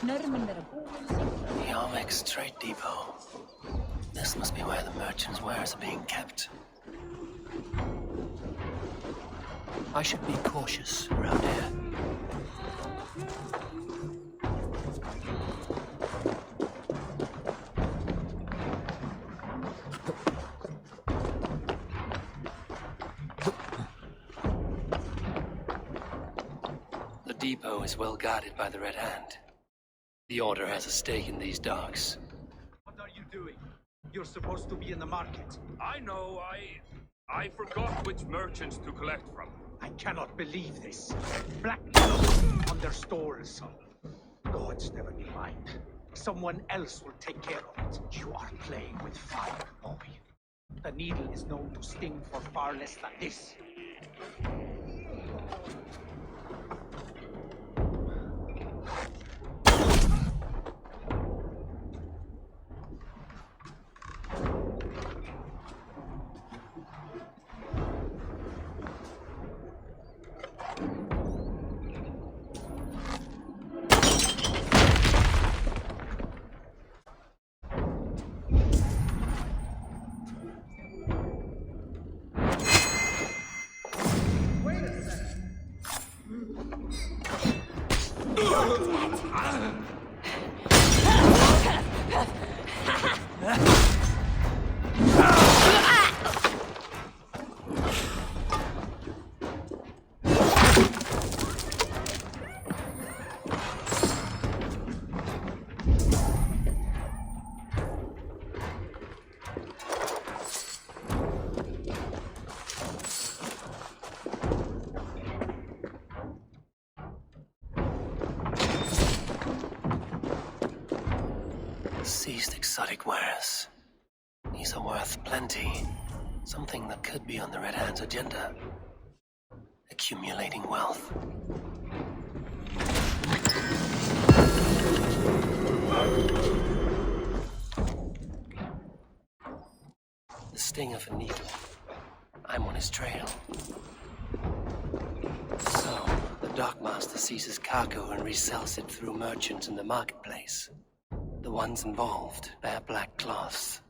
The Armex Trade Depot. This must be where the merchants' wares are being kept. I should be cautious around here. The depot is well guarded by the Red Hand. The Order has a stake in these docks. What are you doing? You're supposed to be in the market. I know, I forgot which merchants to collect from. I cannot believe this. Black cloth on their stores. Gods, never be mind. Someone else will take care of it. You are playing with fire, boy. The needle is known to sting for far less than this. Seized exotic wares. These are worth plenty. Something that could be on the Red Hand's agenda. Accumulating wealth. The sting of a needle. I'm on his trail. So, the dockmaster seizes cargo and resells it through merchants in the marketplace. The ones involved wear black cloths.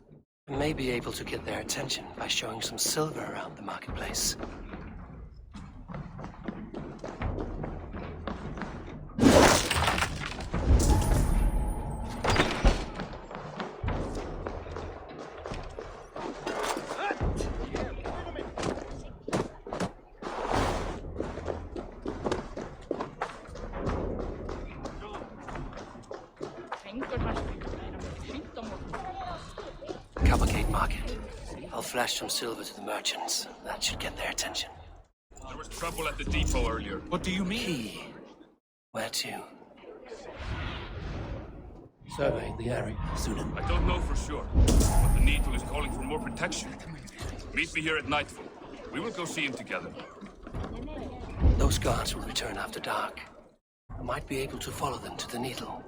I may be able to get their attention by showing some silver around the marketplace. Cavalcade Market. I'll flash some silver to the merchants. That should get their attention. There was trouble at the depot earlier. What do you mean? Key. Where to? Surveying the area, Sunan. I don't know for sure, but the Needle is calling for more protection. Meet me here at nightfall. We will go see him together. Those guards will return after dark. I might be able to follow them to the Needle.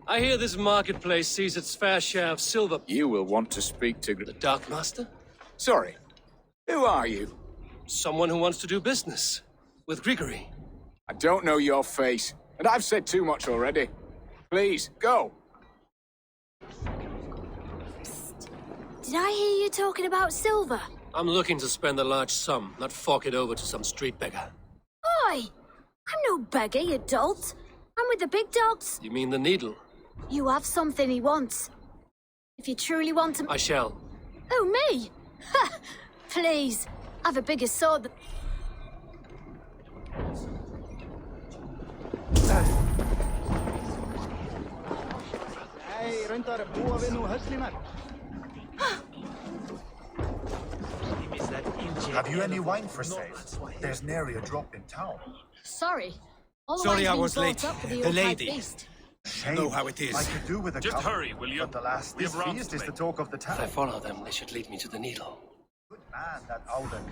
I hear this marketplace sees its fair share of silver. You will want to speak to... The Darkmaster? Sorry. Who are you? Someone who wants to do business. With Grigory. I don't know your face, and I've said too much already. Please, go. Psst. Did I hear you talking about silver? I'm looking to spend a large sum, not fork it over to some street beggar. Oi! I'm no beggar, you dolt. I'm with the big dogs. You mean the Needle? You have something he wants. If you truly want him... I shall. Oh, me? Please, I've a bigger sword than... Have you any wine for sale? There's nary a drop in town. Sorry. All the Sorry wine's I been was bought late. up for the The old-type lady. feast. Shame. Know how it is. I could do with a Just cup, hurry, will you? But alas, We this have rounds feast to is the make. talk of the If I town. follow them, they should lead me to the needle. Good man, that Alden.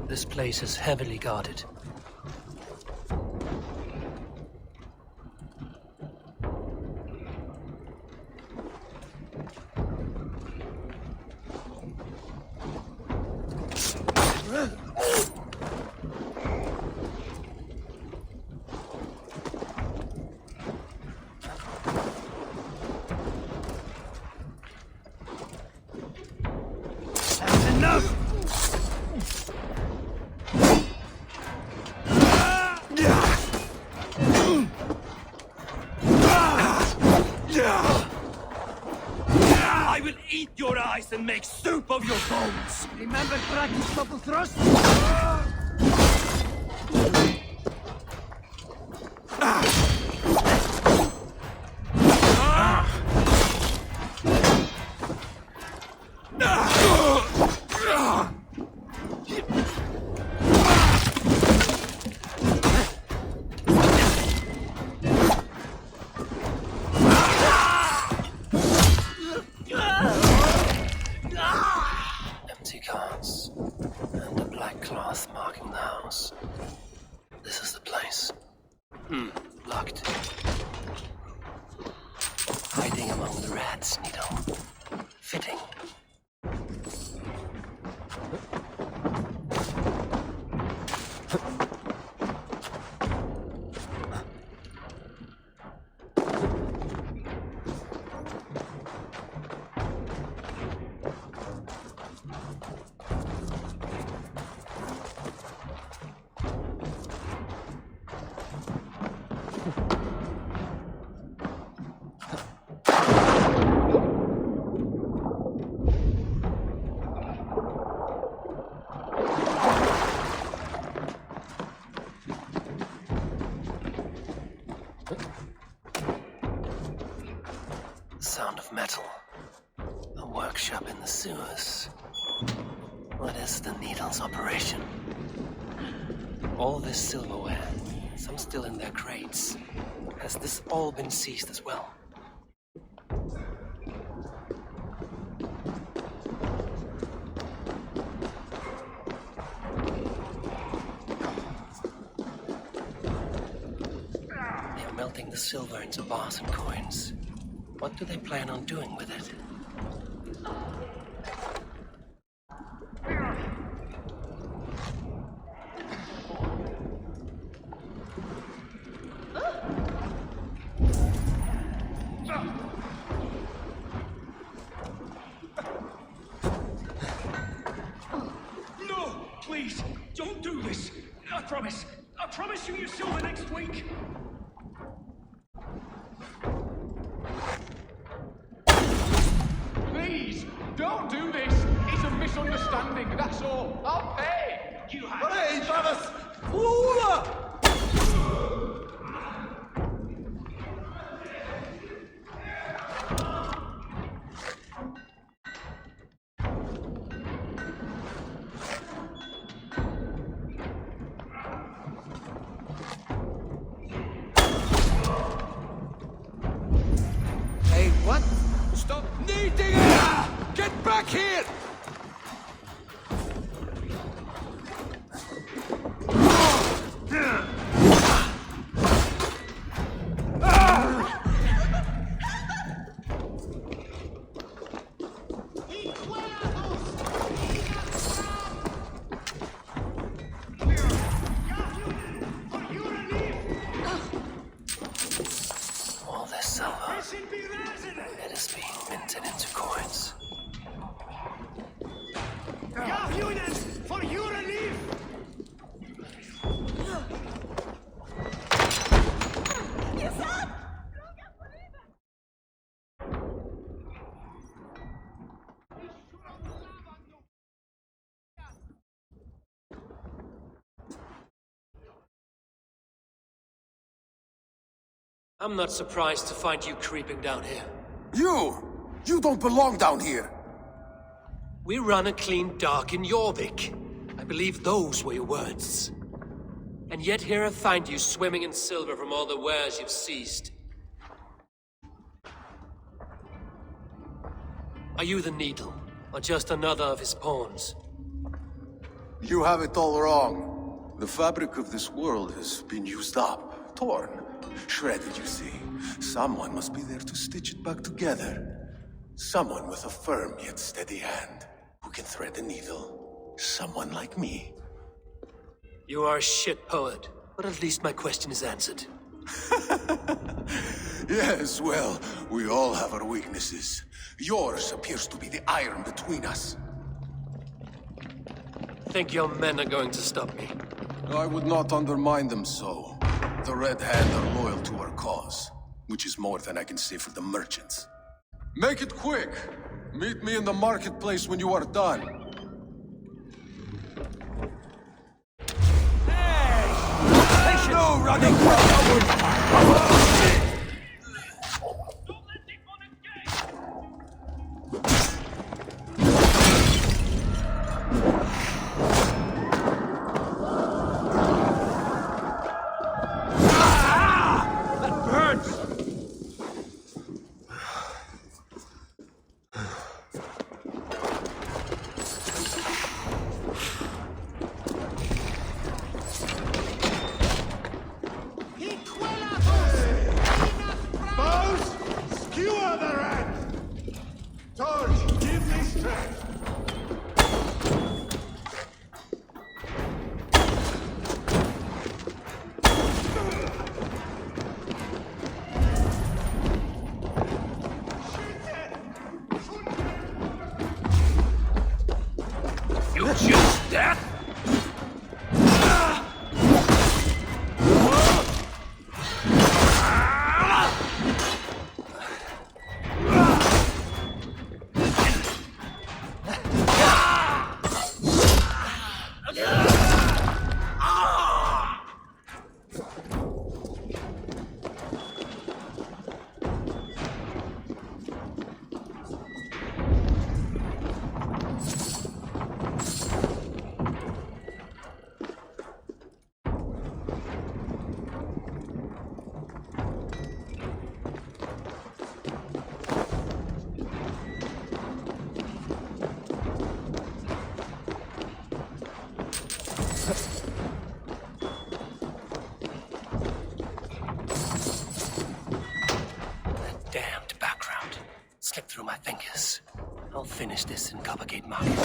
This place is heavily guarded. I will eat your eyes and make soup of your bones! Remember practice double thrust? Empty carts and a black cloth marking the house. This is the place. Locked. Hiding among the rats, Nito. Fitting. Sound of metal. A workshop in the sewers. What is the Needle's operation? All this silverware, some still in their crates. Has this all been seized as well? They're melting the silver into bars and coins. What do they plan on doing with it? No! Please, don't do this! I promise! I promise you your silver next week! Please, don't do this! It's a misunderstanding, that's all! I'll pay! You have... Hey, Travis! Hey, what? Stop kneading it! Get back here! It is being minted into coins. Units for your relief! I'm not surprised to find you creeping down here. You don't belong down here. We run a clean dock in Jorvik. I believe those were your words. And yet here I find you swimming in silver from all the wares you've seized. Are you the Needle, or just another of his pawns? You have it all wrong. The fabric of this world has been used up, torn, shredded, you see. Someone must be there to stitch it back together. Someone with a firm yet steady hand, who can thread the needle. Someone like me. You are a shit poet, but at least my question is answered. Yes, well, we all have our weaknesses. Yours appears to be the iron between us. Think your men are going to stop me? I would not undermine them so. The Red Hand are loyal to our cause, which is more than I can say for the merchants. Make it quick! Meet me in the marketplace when you are done. No running forward! Slipped through my fingers. I'll finish this in Coppergate Market.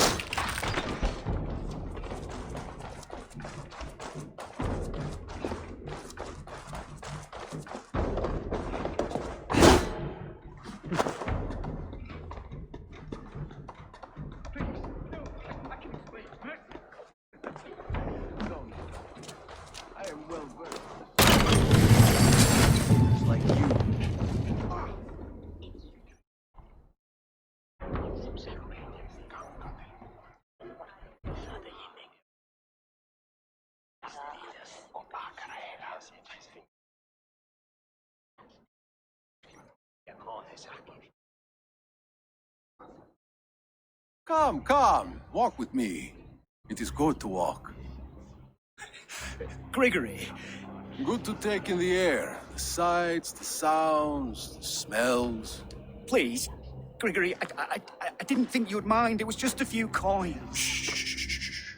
Come, walk with me. It is good to walk. Gregory. Good to take in the air. The sights, the sounds, the smells. Please, Gregory, I didn't think you'd mind. It was just a few coins. Shh.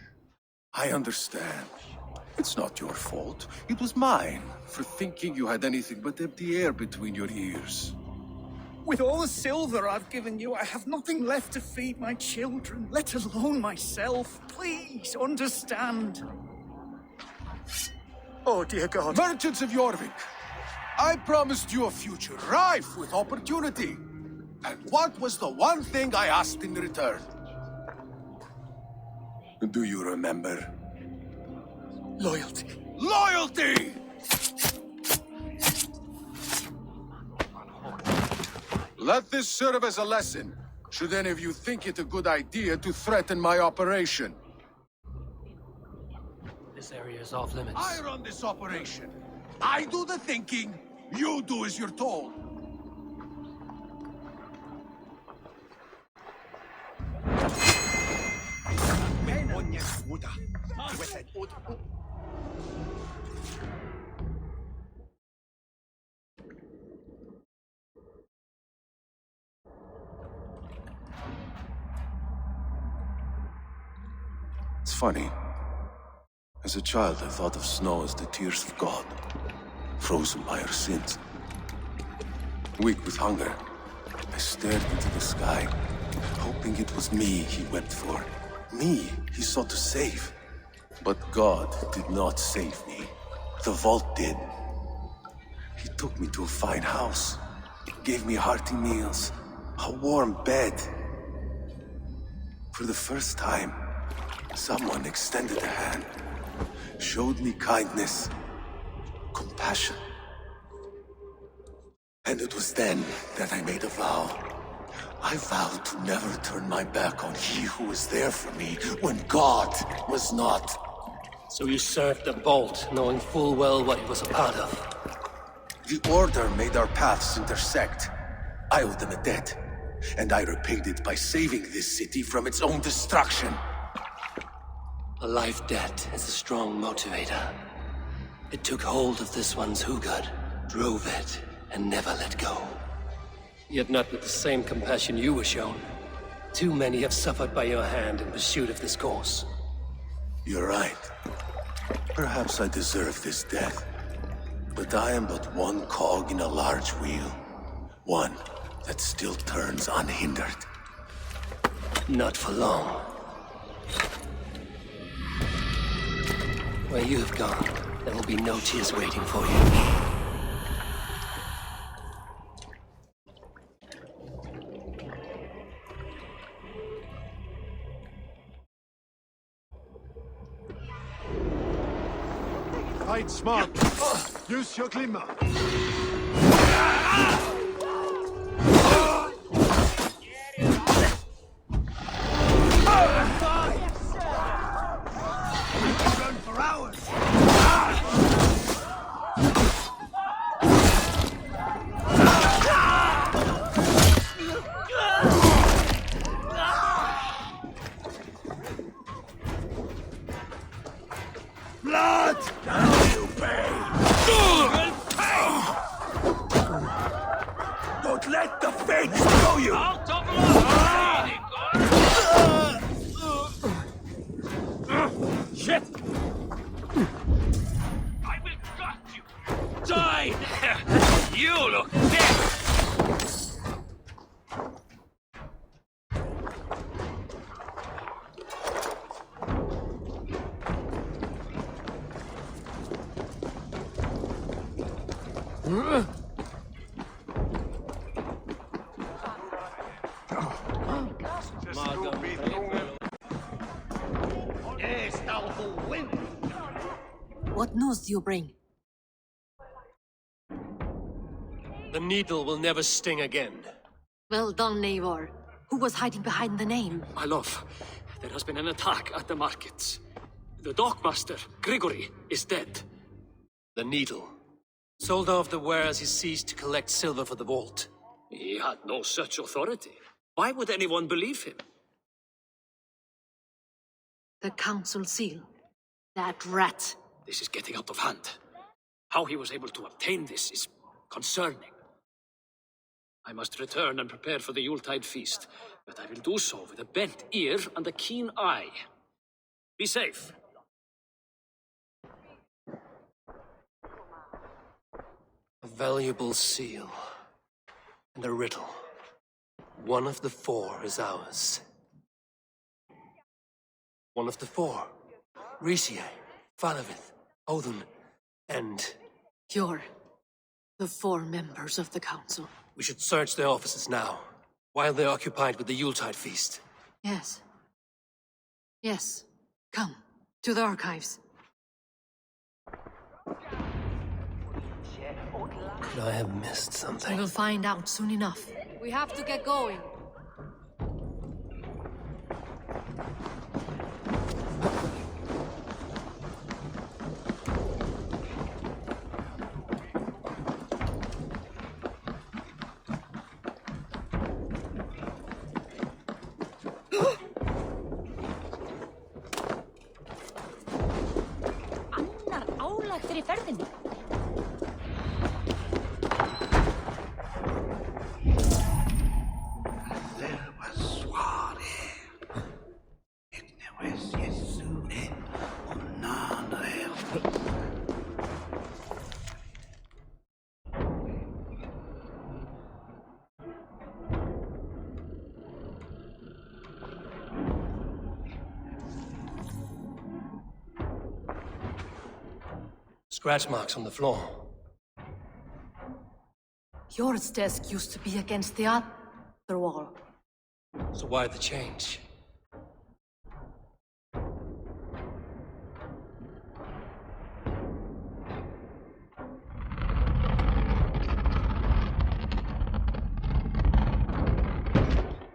I understand. It's not your fault. It was mine for thinking you had anything but empty air between your ears. With all the silver I've given you, I have nothing left to feed my children, let alone myself. Please, understand. Oh, dear God. Merchants of Jorvik, I promised you a future rife with opportunity. And what was the one thing I asked in return? Do you remember? Loyalty. Loyalty! Let this serve as a lesson, should any of you think it a good idea to threaten my operation. This area is off limits. I run this operation. I do the thinking, you do as you're told. It's funny. As a child, I thought of snow as the tears of God, frozen by our sins. Weak with hunger, I stared into the sky, hoping it was me he wept for. Me he sought to save. But God did not save me. The vault did. He took me to a fine house, gave me hearty meals, a warm bed. For the first time, someone extended a hand, showed me kindness, compassion. And it was then that I made a vow. I vowed to never turn my back on he who was there for me when God was not. So you served the Bolt, knowing full well what he was a part of. The Order made our paths intersect. I owed them a debt, and I repaid it by saving this city from its own destruction. A life debt is a strong motivator. It took hold of this one's Hugad, drove it, and never let go. Yet not with the same compassion you were shown. Too many have suffered by your hand in pursuit of this course. You're right. Perhaps I deserve this death. But I am but one cog in a large wheel. One that still turns unhindered. Not for long. Where you have gone, there will be no tears waiting for you. Fight smart. Use your glimmer. Run for hours. Blood! Now you pay! Don't let the fates go you! Shit! I will gut you! Die! You look dead! What news do you bring? The needle will never sting again. Well done, Eivor. Who was hiding behind the name? My love, there has been an attack at the markets. The dockmaster, Grigory, is dead. The needle. Sold off the wares he seized to collect silver for the vault. He had no such authority. Why would anyone believe him? The council seal. That rat. This is getting out of hand. How he was able to obtain this is concerning. I must return and prepare for the Yuletide feast, but I will do so with a bent ear and a keen eye. Be safe. A valuable seal. And a riddle. One of the four is ours. One of the four. Riesier, Falavith, Odin, and... You're The 4 members of the council. We should search their offices now, while they're occupied with the Yuletide feast. Yes. Yes. Come, to the archives. Could I have missed something? We will find out soon enough. We have to get going. Annar álag fyrir ferðinni. Scratch marks on the floor. Yours desk used to be against the other wall. So why the change?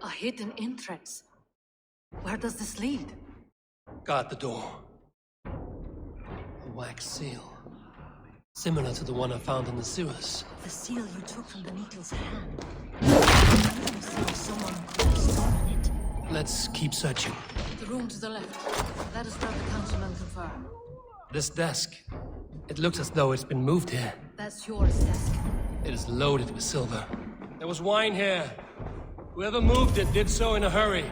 A hidden entrance. Where does this lead? Guard the door. A wax seal. Similar to the one I found in the sewers. The seal you took from the needle's hand. You see someone could have stolen it. Let's keep searching. The room to the left. That is where the councilmen confer. This desk. It looks as though it's been moved here. That's yours desk. It is loaded with silver. There was wine here. Whoever moved it did so in a hurry.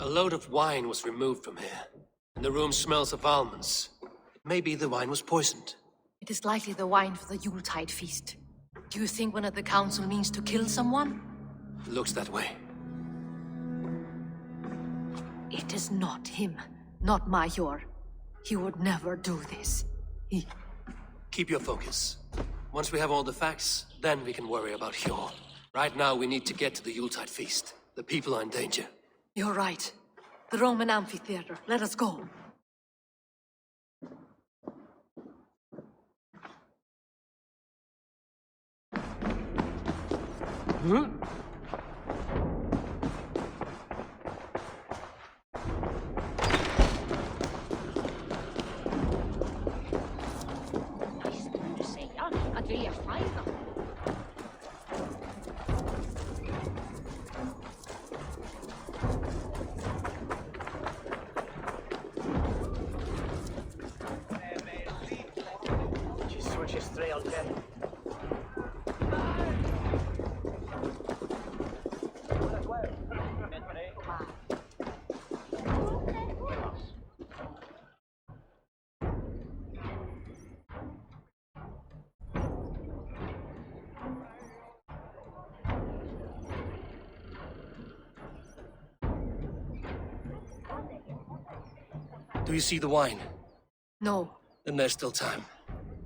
A load of wine was removed from here, and the room smells of almonds. Maybe the wine was poisoned. It is likely the wine for the Yuletide feast. Do you think one of the council means to kill someone? It looks that way. It is not him, not Major. He would never do this. He... Keep your focus. Once we have all the facts, then we can worry about Hjor. Right now, we need to get to the Yuletide feast. The people are in danger. You're right. The Roman amphitheater. Let us go. Att vilja fighta. Do you see the wine? No. Then there's still time.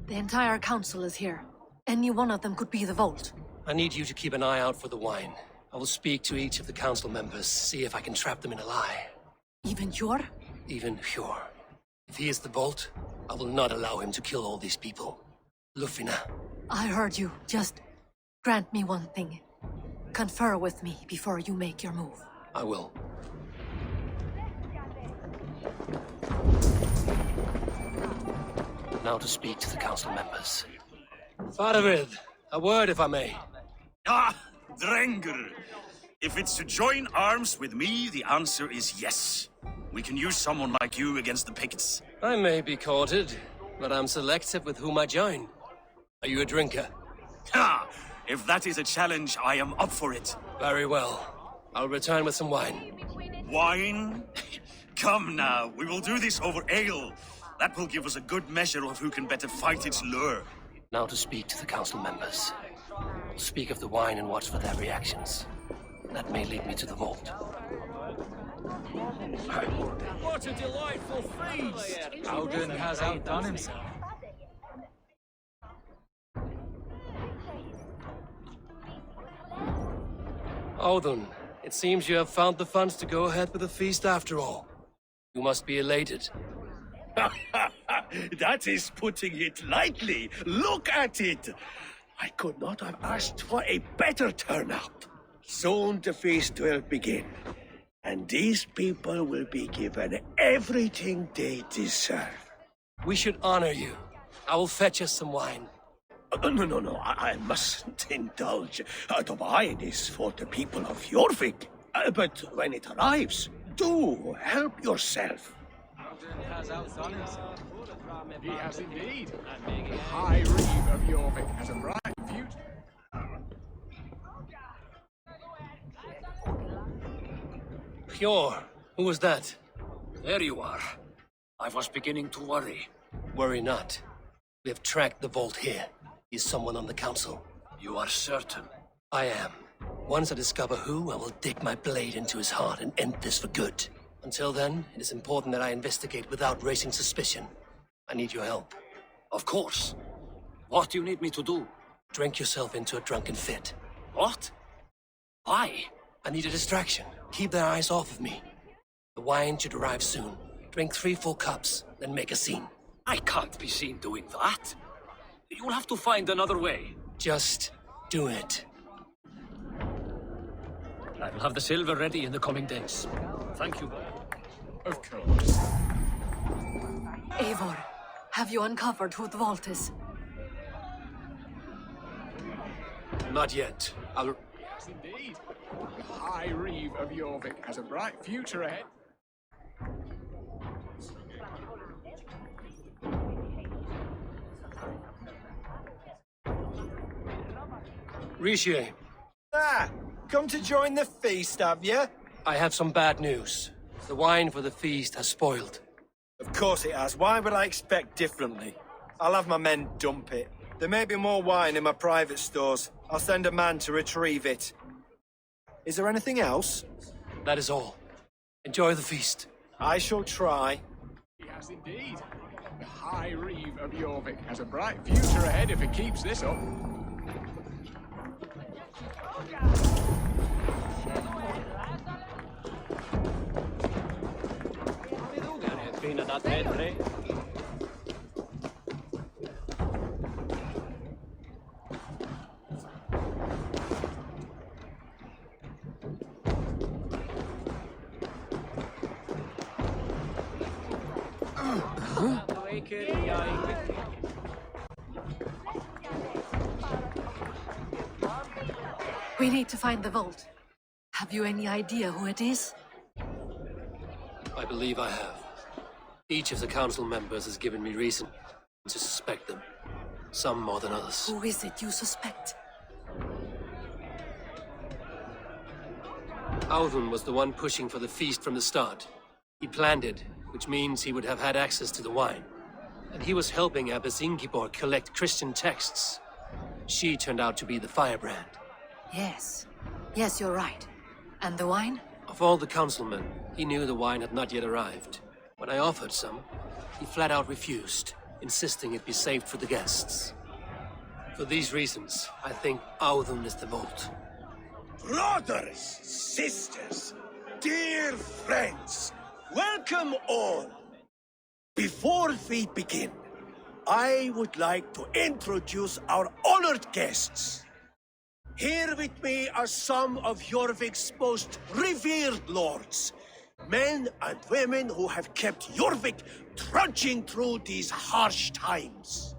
The entire council is here. Any one of them could be the vault. I need you to keep an eye out for the wine. I will speak to each of the council members, see if I can trap them in a lie. Even Hjor? Even Hjor. If he is the Bolt, I will not allow him to kill all these people. Lufina. I heard you. Just grant me one thing. Confer with me before you make your move. I will. Now to speak to the council members. Faravid, a word if I may. Ah, Drenger. If it's to join arms with me, the answer is yes. We can use someone like you against the Picts. I may be courted, but I'm selective with whom I join. Are you a drinker? Ha! If that is a challenge, I am up for it. Very well. I'll return with some wine. Wine? Come now, we will do this over ale. That will give us a good measure of who can better fight its lure. Now to speak to the council members. We'll speak of the wine and watch for their reactions. That may lead me to the vault. What a delightful feast! Alden has outdone himself. Alden, it seems you have found the funds to go ahead with the feast after all. You must be elated. That is putting it lightly. Look at it. I could not have asked for a better turnout. Soon the feast will begin, and these people will be given everything they deserve. We should honor you. I will fetch us some wine. No, I mustn't indulge. The wine is for the people of Jorvik. But when it arrives, do help yourself. Alden has outdone himself. He has indeed. The High Reeve of Jorvik has a bright future. Pure, who was that? There you are. I was beginning to worry. Worry not. We have tracked the vault here. He's someone on the council. You are certain? I am. Once I discover who, I will dig my blade into his heart and end this for good. Until then, it is important that I investigate without raising suspicion. I need your help. Of course. What do you need me to do? Drink yourself into a drunken fit. What? Why? I need a distraction. Keep their eyes off of me. The wine should arrive soon. Drink 3 full cups, then make a scene. I can't be seen doing that. You'll have to find another way. Just do it. I will have the silver ready in the coming days. Thank you. Of course. Eivor, have you uncovered who the vault is? Not yet. I'll... Yes, indeed. The High Reeve of Jorvik has a bright future ahead. Rishi, Come to join the feast, have you? I have some bad news. The wine for the feast has spoiled. Of course it has. Why would I expect differently? I'll have my men dump it. There may be more wine in my private stores. I'll send a man to retrieve it. Is there anything else? That is all. Enjoy the feast. I shall try. He has indeed. The High Reeve of Jorvik has a bright future ahead if it keeps this up. We need to find the vault. Have you any idea who it is? I believe I have. Each of the council members has given me reason to suspect them. Some more than others. Who is it you suspect? Alden was the one pushing for the feast from the start. He planned it, which means he would have had access to the wine. And he was helping Abbesingibor collect Christian texts. She turned out to be the firebrand. Yes. Yes, you're right. And the wine? Of all the councilmen, he knew the wine had not yet arrived. When I offered some, he flat out refused, insisting it be saved for the guests. For these reasons, I think Audun is the vault. Brothers, sisters, dear friends, welcome all. Before we begin, I would like to introduce our honored guests. Here with me are some of Jorvik's most revered lords, men and women who have kept Jorvik trudging through these harsh times.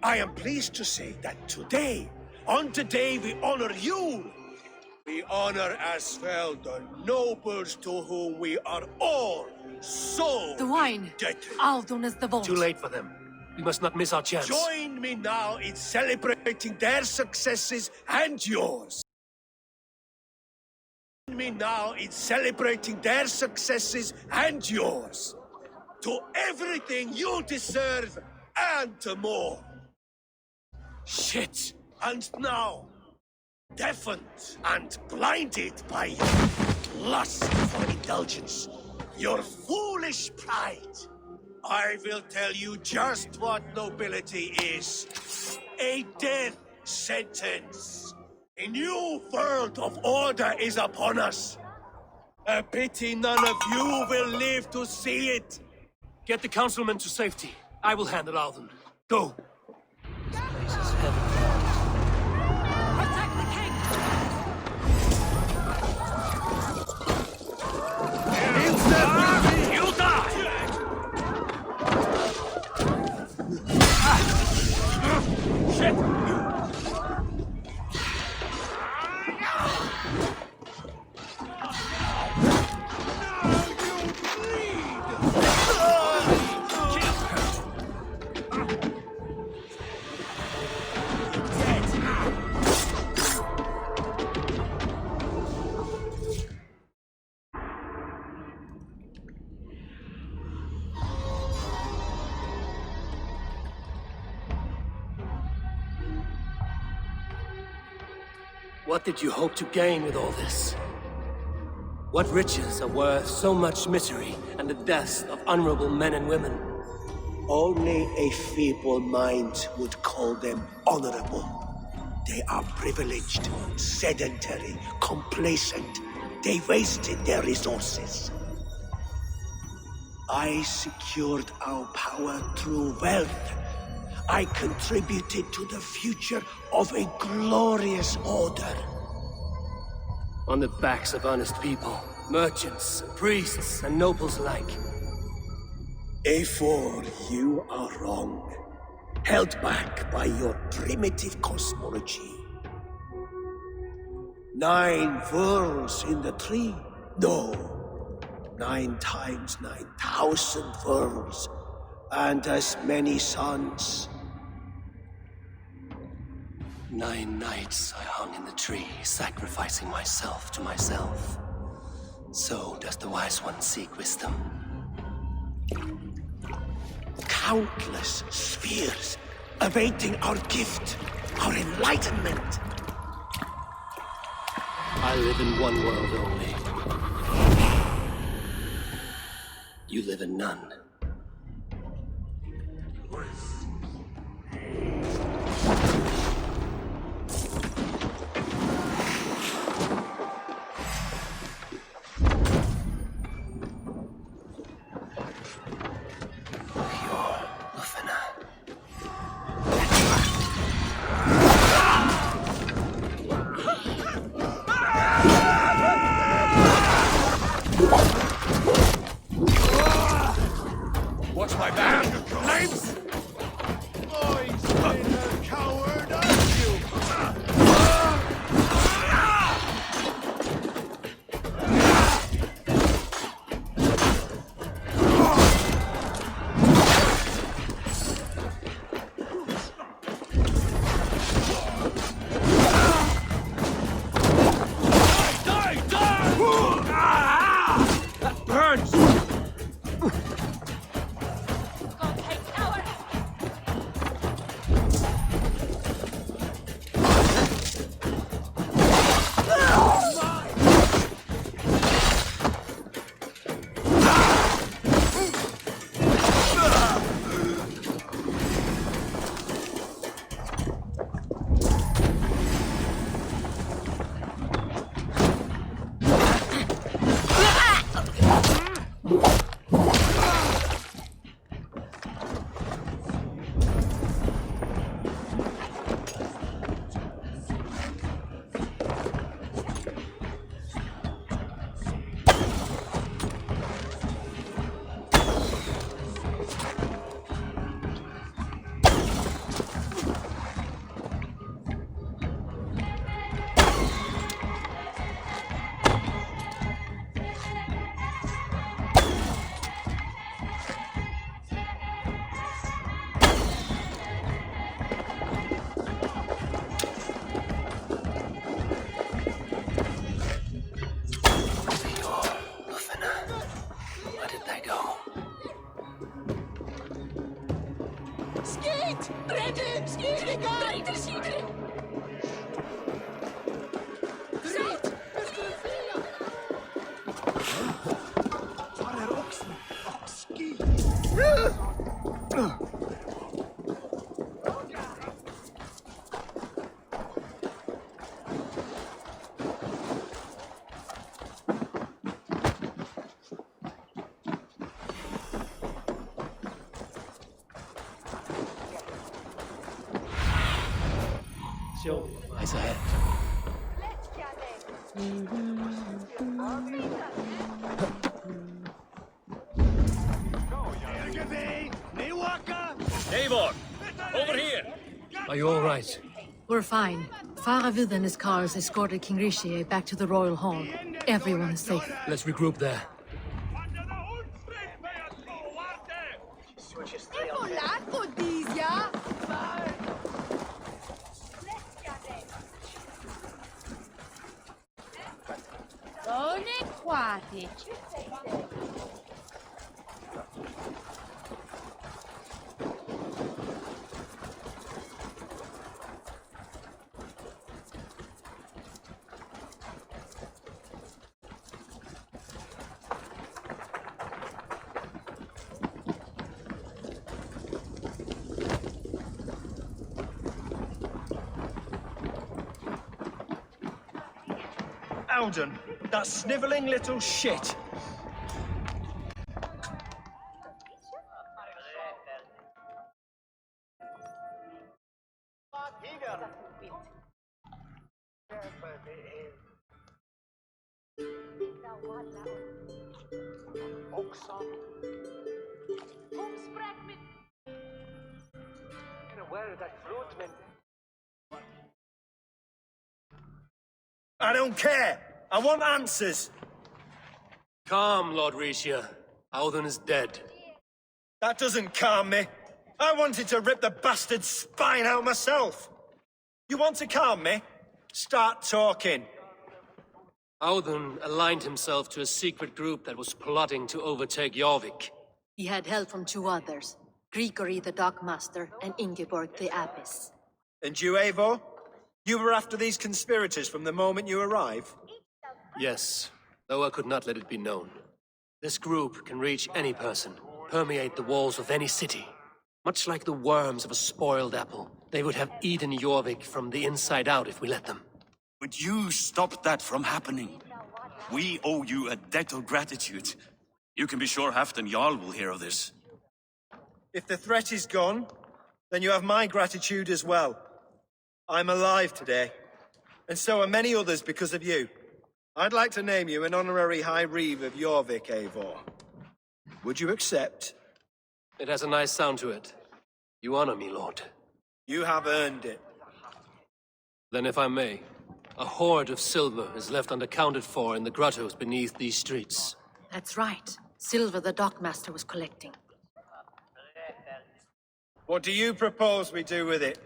I am pleased to say that today, on the day we honor you, we honor as well the nobles to whom we are all so The wine! indebted. Aldun is the vault. Too late for them. We must not miss our chance. Join me now in celebrating their successes and yours. Join me now in celebrating their successes and yours. To everything you deserve and more. Shit! And now, deafened and blinded by lust for indulgence, your foolish pride. I will tell you just what nobility is. A death sentence. A new world of order is upon us. A pity none of you will live to see it. Get the councilmen to safety. I will handle Alden. Go. This place is heaven. Protect the king! You die! Shit! What did you hope to gain with all this? What riches are worth so much misery and the deaths of honorable men and women? Only a feeble mind would call them honorable. They are privileged, sedentary, complacent. They wasted their resources. I secured our power through wealth. I contributed to the future of a glorious order. On the backs of honest people, merchants, priests, and nobles alike. A4, you are wrong. Held back by your primitive cosmology. 9 worlds in the tree? No. 9 times 9,000 worlds. And as many suns. 9 nights I hung in the tree, sacrificing myself to myself. So does the wise one seek wisdom. Countless spheres awaiting our gift, our enlightenment. I live in one world only. You live in none. Watch my back! Knives! Boys, a coward, aren't you? That burns! Show eyes ahead. Eivor, over here! Are you all right? We're fine. Faravid and his cars escorted King Rishi back to the royal hall. Everyone is safe. Let's regroup there. Alden, that snivelling little shit. I don't care. I want answers. Calm, Lord Rishia. Alden is dead. That doesn't calm me. I wanted to rip the bastard's spine out myself. You want to calm me? Start talking. Alden aligned himself to a secret group that was plotting to overtake Jorvik. He had help from two others, Grigory the Dockmaster and Ingeborg the Abbess. And you, Eivor? You were after these conspirators from the moment you arrived? Yes, though I could not let it be known. This group can reach any person, permeate the walls of any city. Much like the worms of a spoiled apple, they would have eaten Jorvik from the inside out if we let them. But you stopped that from happening. We owe you a debt of gratitude. You can be sure Halfdan Jarl will hear of this. If the threat is gone, then you have my gratitude as well. I'm alive today, and so are many others because of you. I'd like to name you an honorary High Reeve of Jorvik, Eivor. Would you accept? It has a nice sound to it. You honor me, Lord. You have earned it. Then if I may, a hoard of silver is left unaccounted for in the grottos beneath these streets. That's right. Silver the Dockmaster was collecting. What do you propose we do with it?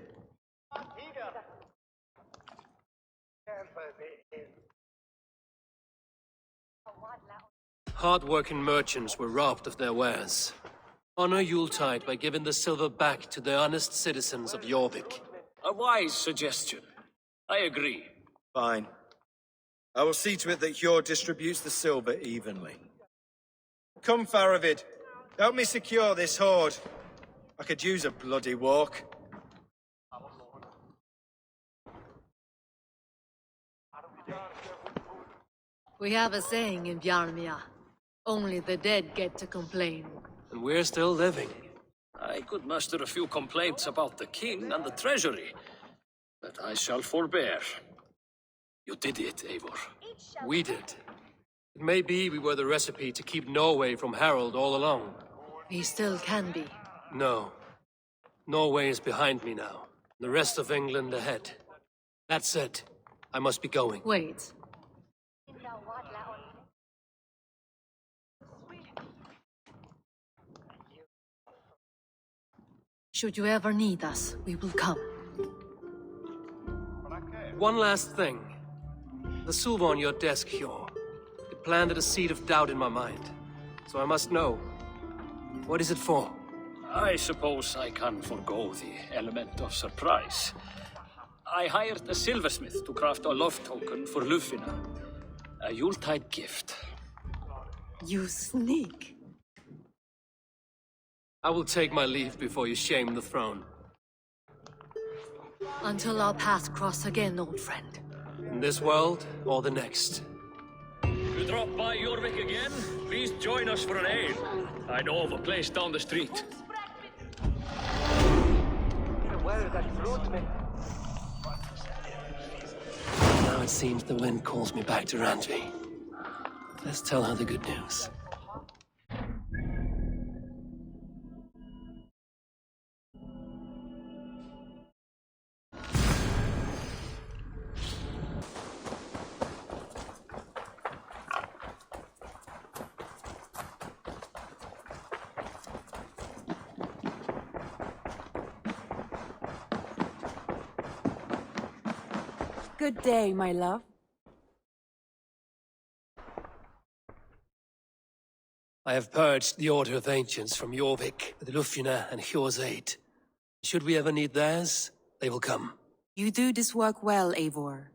Hard-working merchants were robbed of their wares. Honor Yuletide by giving the silver back to the honest citizens of Jorvik. A wise suggestion. I agree. Fine. I will see to it that Hjord distributes the silver evenly. Come, Faravid. Help me secure this hoard. I could use a bloody walk. We have a saying in Bjarmia. Only the dead get to complain. And we're still living. I could muster a few complaints about the king and the treasury, but I shall forbear. You did it, Eivor. We did. It may be we were the recipe to keep Norway from Harald all along. We still can be. No. Norway is behind me now. The rest of England ahead. That said, I must be going. Wait. Should you ever need us, we will come. One last thing. The silver on your desk, Hjord. It planted a seed of doubt in my mind. So I must know. What is it for? I suppose I can forgo the element of surprise. I hired a silversmith to craft a love token for Lufina. A Yuletide gift. You sneak. I will take my leave before you shame the throne. Until our paths cross again, old friend. In this world, or the next. You drop by Jorvik again? Please join us for an ale. I know of a place down the street. It seems the wind calls me back to Randvi. Let's tell her the good news. Good day, my love. I have purged the Order of Ancients from Jorvik with Lufina and Hjor's aid. Should we ever need theirs, they will come. You do this work well, Eivor.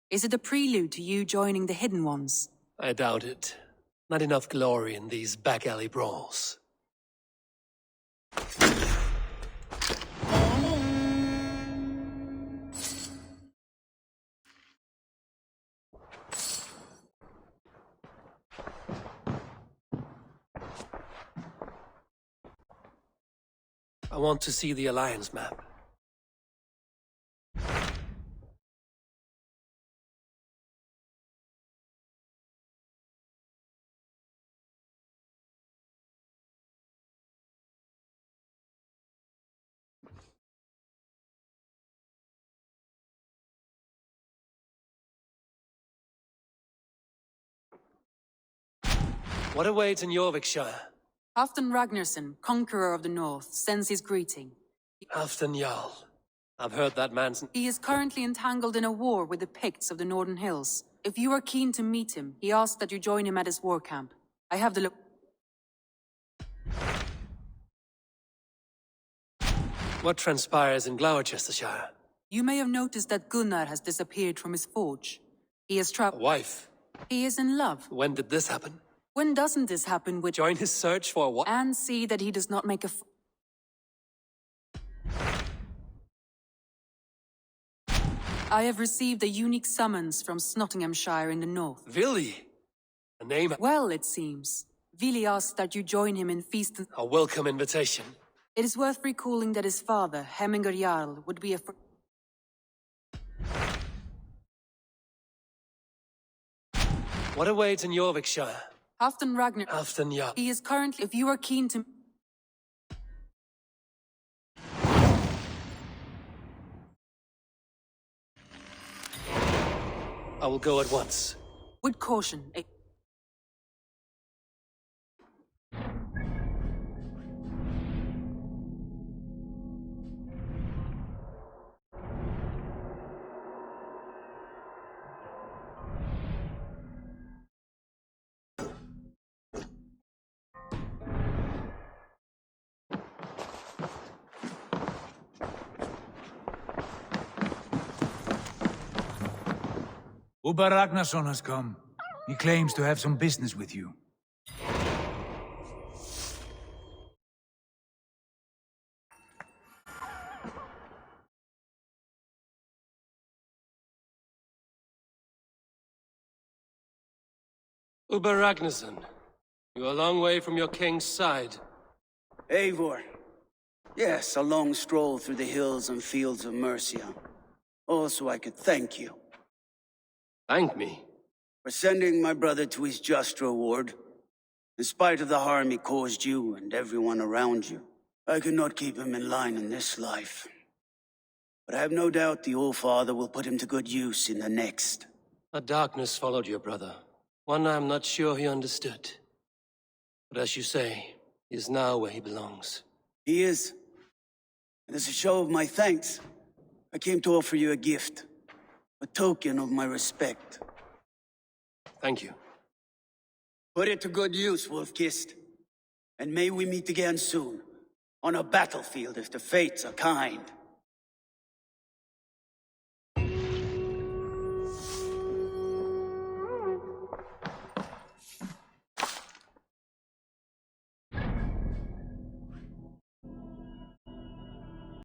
Is it a prelude to you joining the Hidden Ones? I doubt it. Not enough glory in these back-alley brawls. I want to see the Alliance map. What awaits in Jorvikshire? Halfdan Ragnarsson, Conqueror of the North, sends his greeting. Halfdan Jarl. I've heard that man's... He is currently entangled in a war with the Picts of the Northern Hills. If you are keen to meet him, he asks that you join him at his war camp. I have the What transpires in Gloucestershire? You may have noticed that Gunnar has disappeared from his forge. He has trapped... Wife? He is in love. When did this happen? When doesn't this happen with... Join his search for what? And see that he does not make a... I have received a unique summons from Nottinghamshire in the north. Vili? A name... Well, it seems. Vili asks that you join him in feast... A welcome invitation. It is worth recalling that his father, Hemminger Jarl, would be a... What awaits in Jorvikshire? Halfdan Ragnar... Halfdan Jarl. He is currently... If you are keen to... I will go at once. With caution. Ubba Ragnarsson has come. He claims to have some business with you. Ubba Ragnarsson, you're a long way from your king's side. Eivor. Yes, a long stroll through the hills and fields of Mercia. Also, I could thank you. Thank me? For sending my brother to his just reward. In spite of the harm he caused you and everyone around you, I could not keep him in line in this life. But I have no doubt the All-Father will put him to good use in the next. A darkness followed your brother. One I'm not sure he understood. But as you say, he is now where he belongs. He is. And as a show of my thanks, I came to offer you a gift. A token of my respect. Thank you. Put it to good use, Wolf-Kissed. And may we meet again soon. On a battlefield if the fates are kind.